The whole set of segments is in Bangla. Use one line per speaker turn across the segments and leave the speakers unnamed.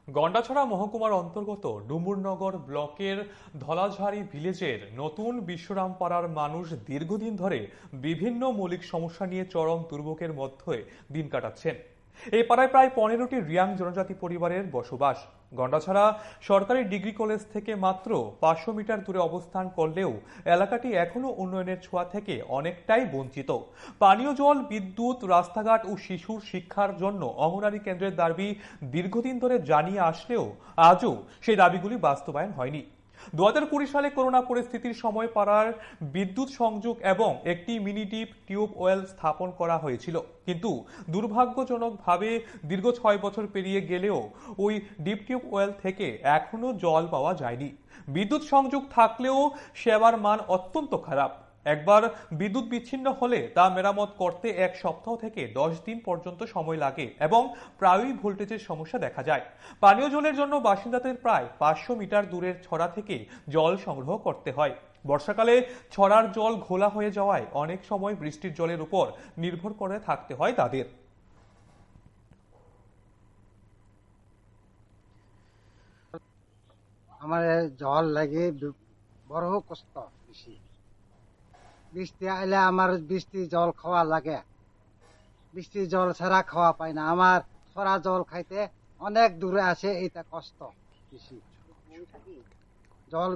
গন্ডাছড়া মহকুমার অন্তর্গত ডুমুরনগর ব্লকের ধলাঝাড়ি ভিলেজের নতুন বিশ্বরামপাড়ার মানুষ দীর্ঘদিন ধরে বিভিন্ন মৌলিক সমস্যা নিয়ে চরম দুর্ভোগের মধ্যে দিন কাটাচ্ছেন। এই পাড়ায় প্রায় 15টি রিয়াং জনজাতি পরিবারের বসবাস। গন্ডাছড়া সরকারি ডিগ্রি কলেজ থেকে মাত্র 500 মিটার দূরে অবস্থান করলেও এলাকাটি এখনো উন্নয়নের ছোঁয়া থেকে অনেকটাই বঞ্চিত। পানীয় জল, বিদ্যুৎ, রাস্তাঘাট ও শিশুর শিক্ষার জন্য অঙ্গনারী কেন্দ্রের দাবি দীর্ঘদিন ধরে জানিয়ে আসলেও আজও সেই দাবিগুলি বাস্তবায়ন হয়নি। 2020 সালে করোনা পরিস্থিতির সময় পাড়ার বিদ্যুৎ সংযোগ এবং একটি মিনি ডিপ টিউবওয়েল স্থাপন করা হয়েছিল, কিন্তু দুর্ভাগ্যজনকভাবে দীর্ঘ 6 বছর পেরিয়ে গেলেও ওই ডিপ টিউবওয়েল থেকে এখনো জল পাওয়া যায়নি। বিদ্যুৎ সংযোগ থাকলেও সেবার মান অত্যন্ত খারাপ। একবার বিদ্যুৎ বিচ্ছিন্ন হলে তা মেরামত করতে 1 সপ্তাহ থেকে 10 দিন পর্যন্ত সময় লাগে এবং প্রায়ই ভোল্টেজের সমস্যা দেখা যায়। পানীয় জলের জন্য বাসিন্দাদের প্রায় 500 মিটার দূরের ছড়া থেকে জল সংগ্রহ করতে হয়। বর্ষাকালে ছড়ার জল ঘোলা হয়ে যাওয়ায় অনেক সময় বৃষ্টির জলের উপর নির্ভর করে থাকতে হয় তাদের।
আমার জল লাগে বড় কষ্ট বেশি। বৃষ্টি আইলে আমার বৃষ্টি জল খাওয়া লাগে, বৃষ্টি জল ছাড়া খাওয়া পাই না। আমার ছড়া জল খাইতে অনেক দূরে আছে, এটা কষ্ট বেশি। জল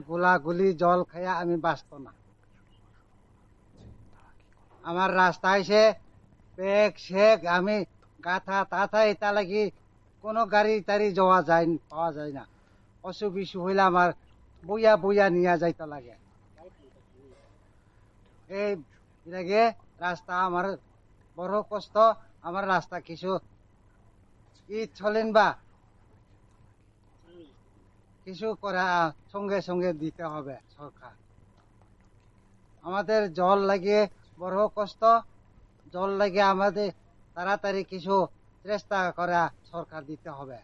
গুলি জল খাইয়া আমি বাঁচত না। আমার রাস্তা এসে পেক শেক আমি গাথা তাথা এটা লাগি কোনো গাড়ি টাড়ি পাওয়া যায় না। অসুখ বিসুখ হইলে আমার বইয়া বইয়া নিয়ে যাইতে লাগে। এই লাগে রাস্তা আমার বড় কষ্ট। আমার রাস্তা কিছু চলেন বা কিছু করা সঙ্গে সঙ্গে দিতে হবে সরকার। আমাদের জল লাগে বড় কষ্ট, জল লাগে আমাদের তাড়াতাড়ি কিছু চেষ্টা করা সরকার দিতে হবে।